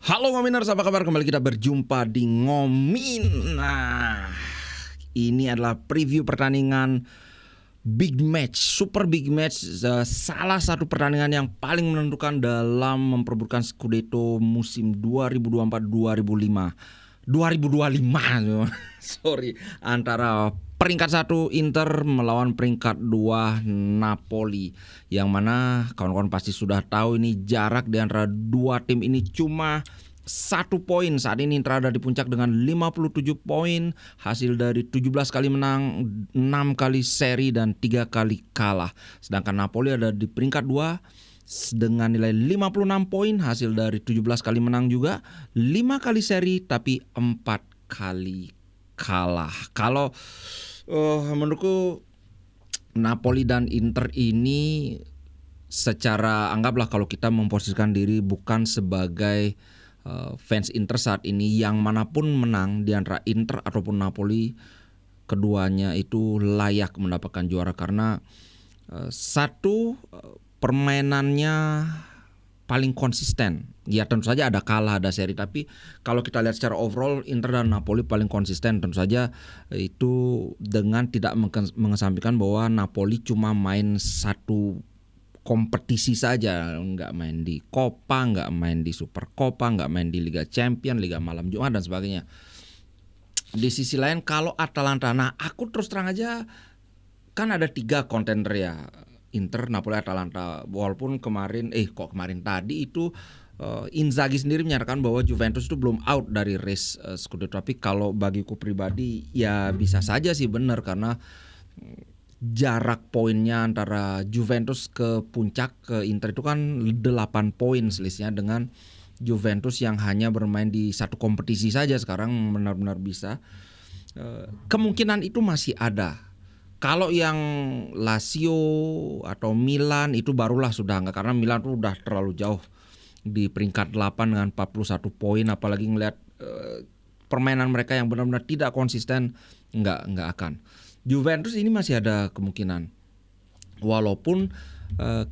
Halo Ngominers, apa kabar? Kembali kita berjumpa di Ngomin. Nah, ini adalah preview pertandingan big match, super big match, salah satu pertandingan yang paling menentukan dalam memperebutkan Scudetto musim 2024-2025. Sorry, antara peringkat 1 Inter melawan peringkat 2 Napoli. Yang mana kawan-kawan pasti sudah tahu ini jarak di antara dua tim ini cuma 1 poin. Saat ini Inter ada di puncak dengan 57 poin, hasil dari 17 kali menang, 6 kali seri dan 3 kali kalah. Sedangkan Napoli ada di peringkat 2 dengan nilai 56 poin, hasil dari 17 kali menang juga, 5 kali seri tapi 4 kali kalah. Kalau menurutku Napoli dan Inter ini secara anggaplah kalau kita memposisikan diri bukan sebagai fans Inter saat ini, yang manapun menang di antara Inter ataupun Napoli, keduanya itu layak mendapatkan juara karena satu, permainannya paling konsisten. Ya tentu saja ada kalah, ada seri, tapi kalau kita lihat secara overall Inter dan Napoli paling konsisten. Tentu saja itu dengan tidak mengesampingkan bahwa Napoli cuma main satu kompetisi saja, nggak main di Coppa, nggak main di Super Coppa, nggak main di Liga Champion, Liga Malam Jumat dan sebagainya. Di sisi lain kalau Atalanta, nah aku terus terang aja, kan ada 3 kontender ya, Inter, Napoli, Atalanta. Walaupun kemarin tadi itu Inzaghi sendiri menyatakan bahwa Juventus itu belum out dari race Scudetto. Tapi kalau bagiku pribadi ya bisa saja sih benar, karena jarak poinnya antara Juventus ke puncak ke Inter itu kan 8 poin selisihnya, dengan Juventus yang hanya bermain di satu kompetisi saja sekarang benar-benar bisa. Kemungkinan itu masih ada. Kalau yang Lazio atau Milan itu barulah sudah enggak, karena Milan tuh udah terlalu jauh di peringkat 8 dengan 41 poin, apalagi ngelihat permainan mereka yang benar-benar tidak konsisten, enggak akan. Juventus ini masih ada kemungkinan. Walaupun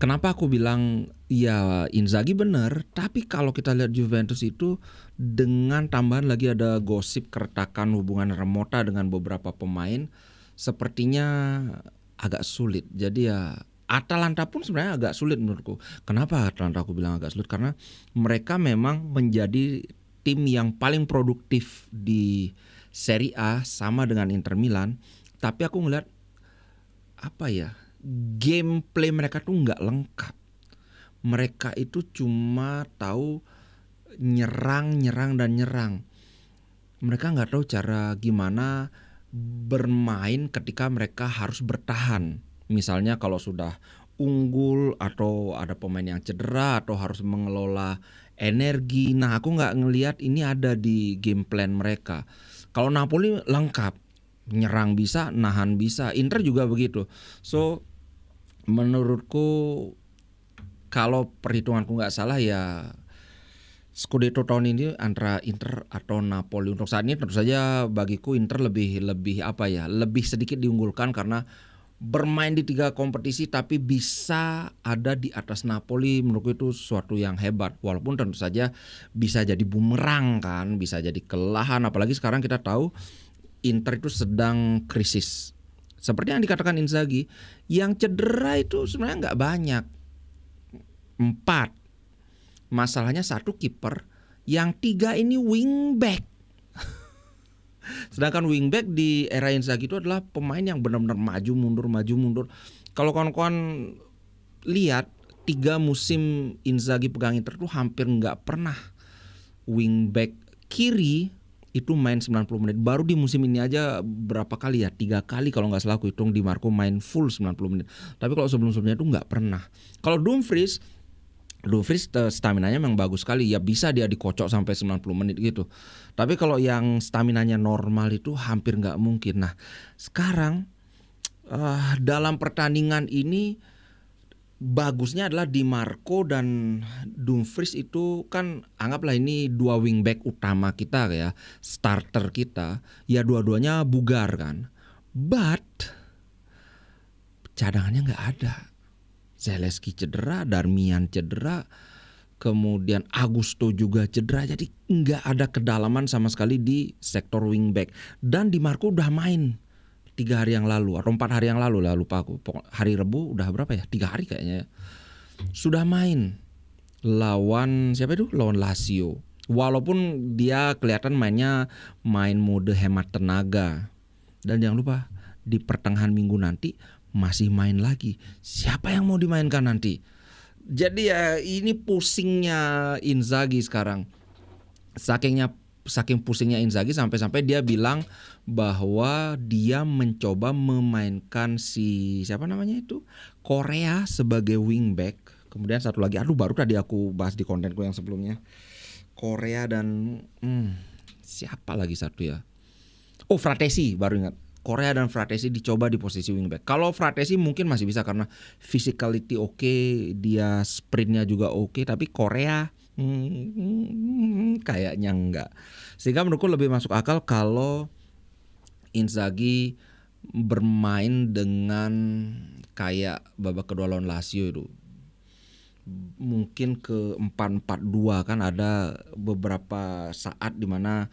kenapa aku bilang ya Inzaghi benar, tapi kalau kita lihat Juventus itu dengan tambahan lagi ada gosip keretakan hubungan Remota dengan beberapa pemain, sepertinya agak sulit. Jadi ya Atalanta pun sebenarnya agak sulit menurutku. Kenapa Atalanta aku bilang agak sulit? Karena mereka memang menjadi tim yang paling produktif di Serie A sama dengan Inter Milan. Tapi aku ngeliat gameplay mereka tuh nggak lengkap. Mereka itu cuma tahu nyerang. Mereka nggak tahu cara gimana bermain ketika mereka harus bertahan. Misalnya kalau sudah unggul atau ada pemain yang cedera atau harus mengelola energi. Nah, aku nggak ngelihat ini ada di game plan mereka. Kalau Napoli lengkap, nyerang bisa, nahan bisa. Inter juga begitu. So menurutku kalau perhitunganku nggak salah ya Scudetto tahun ini antara Inter atau Napoli. Untuk saat ini tentu saja bagiku Inter lebih sedikit diunggulkan karena bermain di 3 kompetisi tapi bisa ada di atas Napoli. Menurutku itu suatu yang hebat. Walaupun tentu saja bisa jadi bumerang kan, bisa jadi kelelahan. Apalagi sekarang kita tahu Inter itu sedang krisis. Seperti yang dikatakan Inzaghi, yang cedera itu sebenarnya nggak banyak, 4. Masalahnya 1 kiper, yang 3 ini wingback. Sedangkan wingback di era Inzaghi itu adalah pemain yang benar-benar maju mundur. Kalau kawan-kawan lihat 3 musim Inzaghi pegang Inter itu hampir nggak pernah wingback kiri itu main 90 menit. Baru di musim ini aja berapa kali ya? 3 kali kalau nggak salah aku hitung Di Marco main full 90 menit. Tapi kalau sebelum-sebelumnya itu nggak pernah. Kalau Dumfries staminanya memang bagus sekali, ya bisa dia dikocok sampai 90 menit gitu. Tapi kalau yang staminanya normal itu hampir nggak mungkin. Nah sekarang dalam pertandingan ini bagusnya adalah Di Marco dan Dumfries itu kan anggaplah ini 2 wingback utama kita ya, starter kita. Ya dua-duanya bugar kan. But cadangannya nggak ada. Zalewski cedera, Darmian cedera, kemudian Augusto juga cedera, jadi nggak ada kedalaman sama sekali di sektor wingback. Dan Di Marco udah main 3 hari yang lalu atau 4 hari yang lalu lah, lupa aku. Hari Rebu udah berapa ya? 3 hari kayaknya. Sudah main lawan siapa itu? Lawan Lazio. Walaupun dia kelihatan main mode hemat tenaga. Dan jangan lupa di pertengahan minggu nanti masih main lagi. Siapa yang mau dimainkan nanti? Jadi ya ini pusingnya Inzaghi sekarang. Saking pusingnya Inzaghi sampai-sampai dia bilang bahwa dia mencoba memainkan siapa namanya itu, Korea sebagai wingback. Kemudian satu lagi, baru tadi aku bahas di kontenku yang sebelumnya, Korea dan siapa lagi satu ya? Fratesi, baru ingat. Korea dan Fratesi dicoba di posisi wingback. Kalau Fratesi mungkin masih bisa karena physicality oke, dia sprintnya juga oke, tapi Korea kayaknya enggak. Sehingga menurutku lebih masuk akal kalau Inzaghi bermain dengan kayak babak kedua lawan Lazio itu. Mungkin ke 4-4-2, kan ada beberapa saat di mana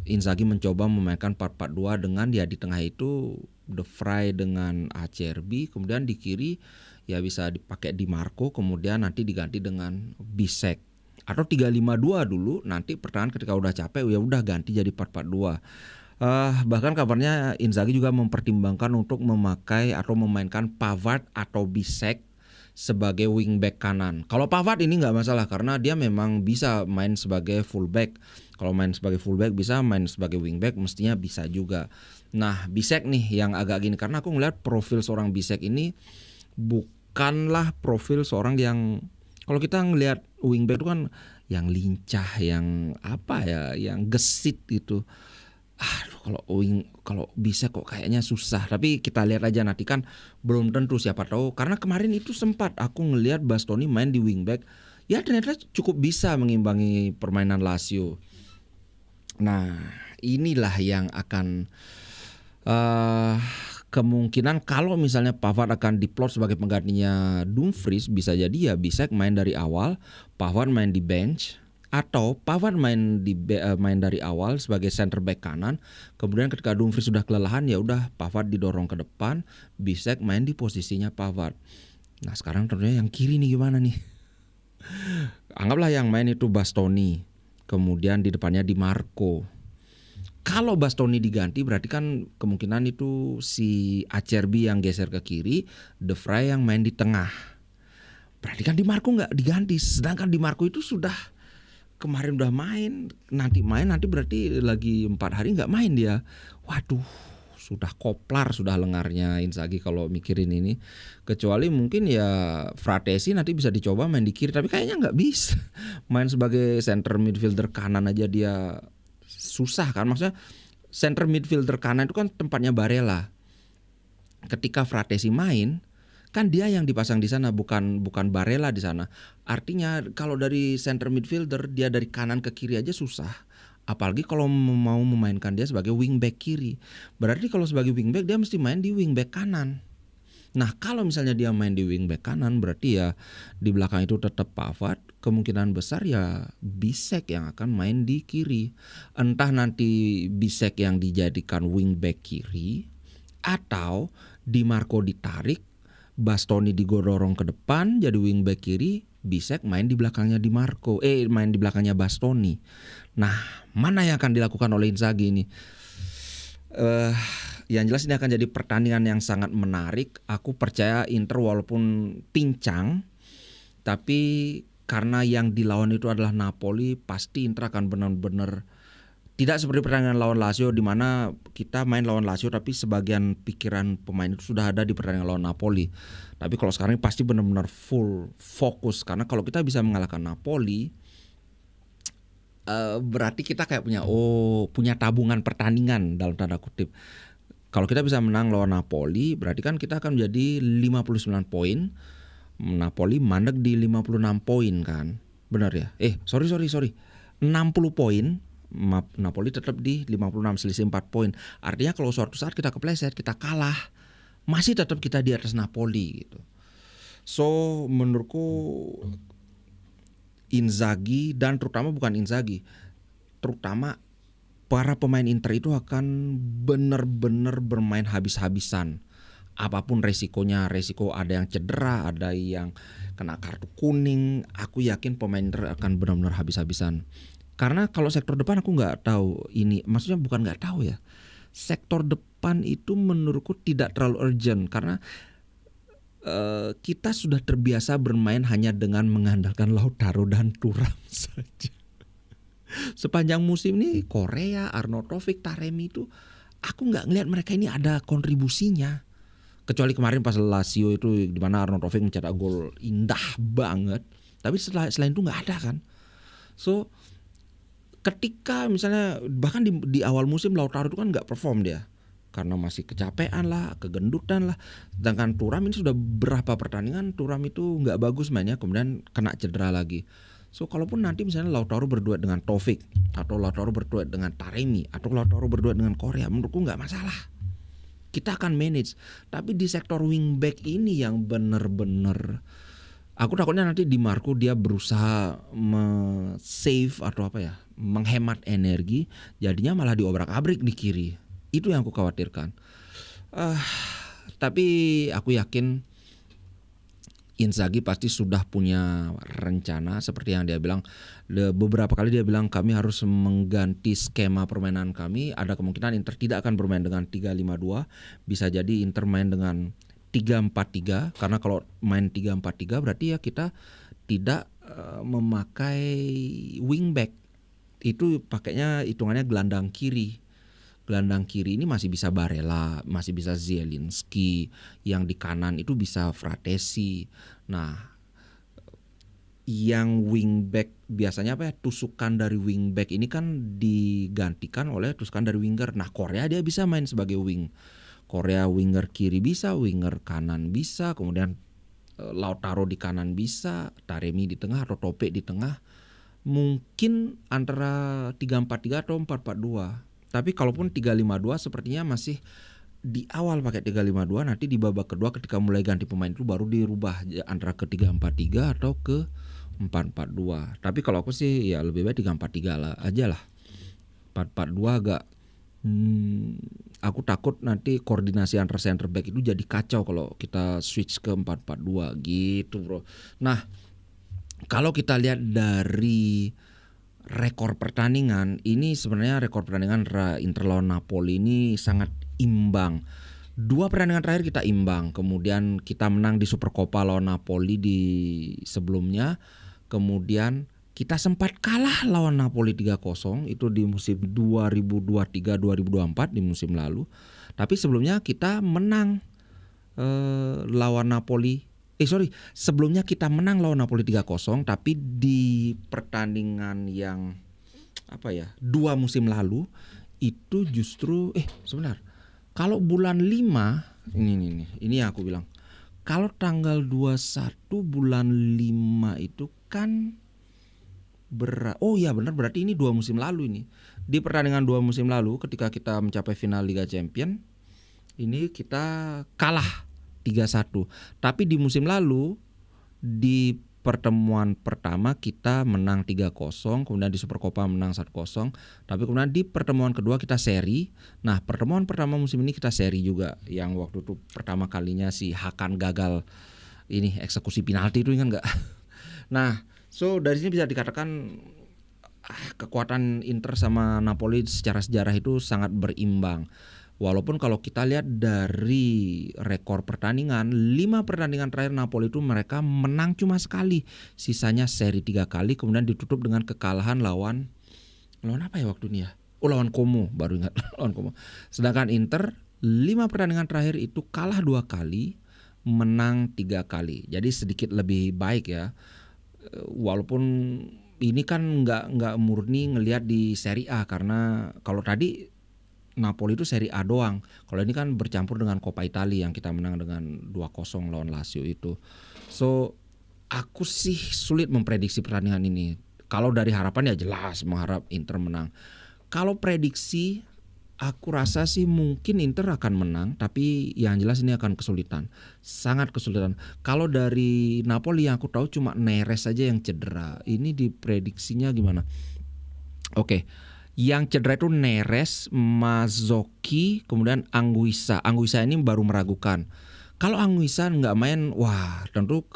Inzaghi mencoba memainkan 4-4-2 dengan ya di tengah itu De Vrij dengan Acerbi, kemudian di kiri ya bisa dipakai Di Marco, kemudian nanti diganti dengan Bisek, atau 3-5-2 dulu, nanti pertahanan ketika udah capek ya udah ganti jadi 4-4-2. Bahkan kabarnya Inzaghi juga mempertimbangkan untuk memakai atau memainkan Pavard atau Bisek sebagai wingback kanan. Kalau Pavard ini nggak masalah karena dia memang bisa main sebagai fullback. Kalau main sebagai fullback bisa, main sebagai wingback mestinya bisa juga. Nah, Bisek nih yang agak gini, karena aku ngeliat profil seorang Bisek ini bukanlah profil seorang yang, kalau kita ngelihat wingback itu kan yang lincah, yang yang gesit gitu. Kalau bisa kok kayaknya susah. Tapi kita lihat aja nanti, kan belum tentu, siapa tahu. Karena kemarin itu sempat aku ngelihat Bastoni main di wingback, ya ternyata cukup bisa mengimbangi permainan Lazio. Nah, inilah yang akan kemungkinan kalau misalnya Pavard akan diplot sebagai penggantinya Dumfries, bisa jadi ya Bisek main dari awal, Pavard main di bench, atau Pavard main dari awal sebagai center back kanan, kemudian ketika Dumfries sudah kelelahan ya udah Pavard didorong ke depan, Bisek main di posisinya Pavard. Nah, sekarang tentunya yang kiri nih gimana nih? Anggaplah yang main itu Bastoni, kemudian di depannya Di Marco. Kalau Bastoni diganti berarti kan kemungkinan itu si Acerbi yang geser ke kiri, De Vrij yang main di tengah. Berarti kan Di Marco nggak diganti, sedangkan Di Marco itu sudah kemarin udah main, nanti berarti lagi 4 hari nggak main dia. Waduh, sudah koplar, sudah lengarnya Inzaghi kalau mikirin ini. Kecuali mungkin ya Fratesi nanti bisa dicoba main di kiri, tapi kayaknya nggak bisa. Main sebagai center midfielder kanan aja dia susah kan. Maksudnya center midfielder kanan itu kan tempatnya Barella. Ketika Fratesi main, kan dia yang dipasang di sana, bukan Barella di sana. Artinya kalau dari center midfielder dia dari kanan ke kiri aja susah. Apalagi kalau mau memainkan dia sebagai wingback kiri. Berarti kalau sebagai wingback dia mesti main di wingback kanan. Nah, kalau misalnya dia main di wingback kanan berarti ya di belakang itu tetap Pavard. Kemungkinan besar ya Bisek yang akan main di kiri. Entah nanti Bisek yang dijadikan wingback kiri, atau Di Marco ditarik, Bastoni digorong ke depan jadi wingback kiri, Bisek main di belakangnya Di Marco, main di belakangnya Bastoni. Nah, mana yang akan dilakukan oleh Inzaghi ini? Yang jelas ini akan jadi pertandingan yang sangat menarik. Aku percaya Inter walaupun pincang, tapi karena yang dilawan itu adalah Napoli, pasti Inter akan benar-benar tidak seperti pertandingan lawan Lazio di mana kita main lawan Lazio tapi sebagian pikiran pemain itu sudah ada di pertandingan lawan Napoli. Tapi kalau sekarang pasti benar-benar full fokus, karena kalau kita bisa mengalahkan Napoli, berarti kita kayak punya tabungan pertandingan dalam tanda kutip. Kalau kita bisa menang lawan Napoli, berarti kan kita akan menjadi 59 poin. Napoli mandek di 56 poin kan. Benar ya? Sorry. 60 poin. Napoli tetap di 56, selisih 4 poin. Artinya kalau suatu saat kita kepleset, kita kalah, masih tetap kita di atas Napoli gitu. So menurutku Inzaghi dan terutama bukan Inzaghi, terutama para pemain Inter itu akan benar-benar bermain habis-habisan. Apapun resikonya, resiko ada yang cedera, ada yang kena kartu kuning, aku yakin pemain Inter akan benar-benar habis-habisan. Karena kalau sektor depan aku nggak tahu ini, maksudnya bukan nggak tahu ya. Sektor depan itu menurutku tidak terlalu urgent karena kita sudah terbiasa bermain hanya dengan mengandalkan Lautaro dan Thuram saja. Sepanjang musim ini Korea, Arnautovic, Taremi itu aku nggak ngelihat mereka ini ada kontribusinya. Kecuali kemarin pas Lazio itu di mana Arnautovic mencetak gol indah banget. Tapi selain itu nggak ada kan. So ketika misalnya bahkan di awal musim Lautaro itu kan nggak perform dia. Karena masih kecapean lah, kegendutan lah. Sedangkan Thuram ini sudah berapa pertandingan Thuram itu nggak bagus mainnya, kemudian kena cedera lagi. So kalaupun nanti misalnya Lautaro berduet dengan Taufik, atau Lautaro berduet dengan Taremi, atau Lautaro berduet dengan Korea, menurutku nggak masalah. Kita akan manage. Tapi di sektor wingback ini yang bener-bener, aku takutnya nanti Di Marco dia berusaha save atau apa ya, menghemat energi, jadinya malah diobrak-abrik di kiri. Itu yang aku khawatirkan. Tapi aku yakin Inzaghi pasti sudah punya rencana seperti yang dia bilang. Beberapa kali dia bilang kami harus mengganti skema permainan kami. Ada kemungkinan Inter tidak akan bermain dengan 3-5-2. Bisa jadi Inter main dengan 3-4-3. Karena kalau main 3-4-3 berarti ya kita tidak memakai wingback. Itu pakainya hitungannya gelandang kiri. Gelandang kiri ini masih bisa Barella, masih bisa Zielinski, yang di kanan itu bisa Fratesi. Nah, yang wingback biasanya apa ya, tusukan dari wingback ini kan digantikan oleh tusukan dari winger. Nah, Korea dia bisa main sebagai wing. Korea winger kiri bisa, winger kanan bisa, kemudian Lautaro di kanan bisa, Taremi di tengah atau Tope di tengah. Mungkin antara 3-4-3 atau 4-4-2. Tapi kalaupun 3-5-2 sepertinya masih di awal pakai 3-5-2, nanti di babak kedua ketika mulai ganti pemain itu baru dirubah antara ke 3-4-3 atau ke 4-4-2. Tapi kalau aku sih ya lebih baik 3-4-3 lah aja lah. 4-4-2 agak aku takut nanti koordinasi antar center back itu jadi kacau kalau kita switch ke 4-4-2 gitu, bro. Nah, kalau kita lihat dari rekor pertandingan ini, sebenarnya rekor pertandingan Inter lawan Napoli ini sangat imbang. 2 pertandingan terakhir kita imbang, kemudian kita menang di Supercoppa lawan Napoli di sebelumnya, kemudian kita sempat kalah lawan Napoli 3-0 itu di musim 2023-2024 di musim lalu. Tapi sebelumnya kita menang lawan Napoli. Sebelumnya kita menang lawan Napoli 3-0, tapi di pertandingan yang 2 musim lalu itu justru sebentar. Kalau bulan 5 ini yang aku bilang. Kalau tanggal 21 bulan 5 itu kan benar, berarti ini 2 musim lalu ini. Di pertandingan 2 musim lalu ketika kita mencapai final Liga Champions, ini kita kalah 3-1. Tapi di musim lalu di pertemuan pertama kita menang 3-0, kemudian di Supercoppa menang 1-0, tapi kemudian di pertemuan kedua kita seri. Nah, pertemuan pertama musim ini kita seri juga, yang waktu itu pertama kalinya si Hakan gagal ini eksekusi penalti itu, ingat enggak? Nah, so dari sini bisa dikatakan kekuatan Inter sama Napoli secara sejarah itu sangat berimbang. Walaupun kalau kita lihat dari rekor pertandingan, 5 pertandingan terakhir Napoli itu mereka menang cuma sekali. Sisanya seri 3 kali, kemudian ditutup dengan kekalahan lawan apa ya waktu ini ya? Lawan Como, baru ingat lawan Como. Sedangkan Inter 5 pertandingan terakhir itu kalah 2 kali, menang 3 kali. Jadi sedikit lebih baik ya. Walaupun ini kan nggak murni ngelihat di Serie A, karena kalau tadi Napoli itu Serie A doang. Kalau ini kan bercampur dengan Coppa Italia yang kita menang dengan 2-0 lawan Lazio itu. So aku sih sulit memprediksi pertandingan ini. Kalau dari harapan ya jelas mengharap Inter menang. Kalau prediksi Aku rasa sih mungkin Inter akan menang, tapi yang jelas ini akan kesulitan, sangat kesulitan. Kalau dari Napoli yang aku tahu cuma Neres saja yang cedera. Ini diprediksinya gimana? Oke, yang cedera itu Neres, Mazzocchi, kemudian Anguissa. Anguissa ini baru meragukan. Kalau Anguissa nggak main, wah tentu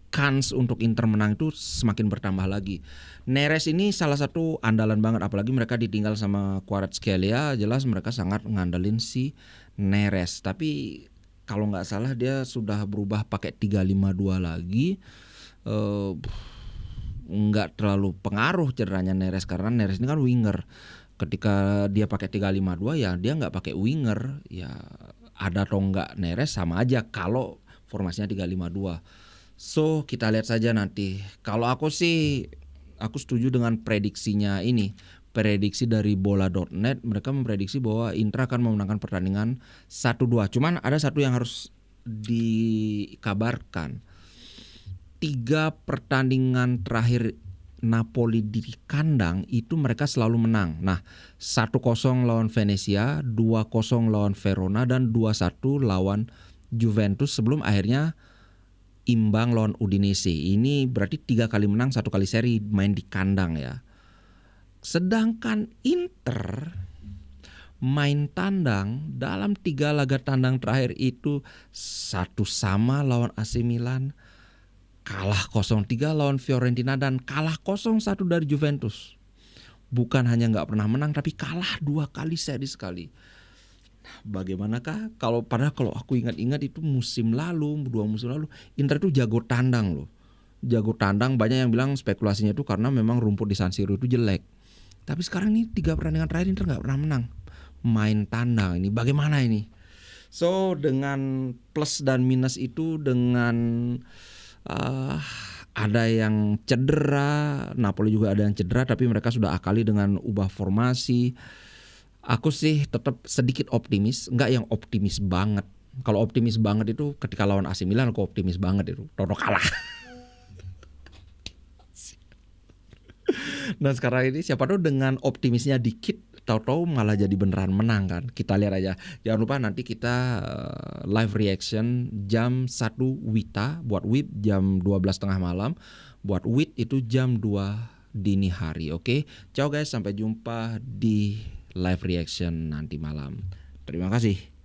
kans untuk Inter menang itu semakin bertambah lagi. Neres ini salah satu andalan banget, apalagi mereka ditinggal sama Kvaratskhelia, jelas mereka sangat ngandelin si Neres. Tapi kalau nggak salah dia sudah berubah pakai 3-5-2 lagi. Eh, nggak terlalu pengaruh cederanya Neres karena Neres ini kan winger. Ketika dia pakai 3-5-2 ya dia nggak pakai winger, ya ada atau nggak Neres sama aja kalau formasinya 3-5-2. So kita lihat saja nanti. Kalau aku sih aku setuju dengan prediksinya ini. Prediksi dari bola.net, mereka memprediksi bahwa Inter akan memenangkan pertandingan 1-2. Cuman ada satu yang harus dikabarkan. 3 pertandingan terakhir Napoli di kandang itu mereka selalu menang. Nah, 1-0 lawan Venezia, 2-0 lawan Verona, dan 2-1 lawan Juventus sebelum akhirnya imbang lawan Udinese. Ini berarti 3 kali menang, 1 kali seri main di kandang ya. Sedangkan Inter main tandang dalam 3 laga tandang terakhir itu 1-1 lawan AC Milan, kalah 0-3 lawan Fiorentina, dan kalah 0-1 dari Juventus. Bukan hanya nggak pernah menang, tapi kalah 2 kali seri sekali. Bagaimanakah padahal kalau aku ingat-ingat itu musim lalu, 2 musim lalu, Inter itu jago tandang loh. Jago tandang, banyak yang bilang spekulasinya itu karena memang rumput di San Siro itu jelek. Tapi sekarang ini 3 pertandingan terakhir Inter nggak pernah menang. Main tandang ini bagaimana ini? So dengan plus dan minus itu, dengan ada yang cedera, Napoli juga ada yang cedera, tapi mereka sudah akali dengan ubah formasi. Aku sih tetap sedikit optimis, nggak yang optimis banget. Kalau optimis banget itu ketika lawan AC Milan, aku optimis banget itu, Toto kalah. Dan sekarang ini siapa tahu dengan optimisnya dikit, tahu-tahu malah jadi beneran menang kan. Kita lihat aja. Jangan lupa nanti kita live reaction jam 1 WITA buat WIB, jam 12.30 malam. Buat WIT itu jam 2 dini hari. Oke. Ciao guys, sampai jumpa di live reaction nanti malam. Terima kasih.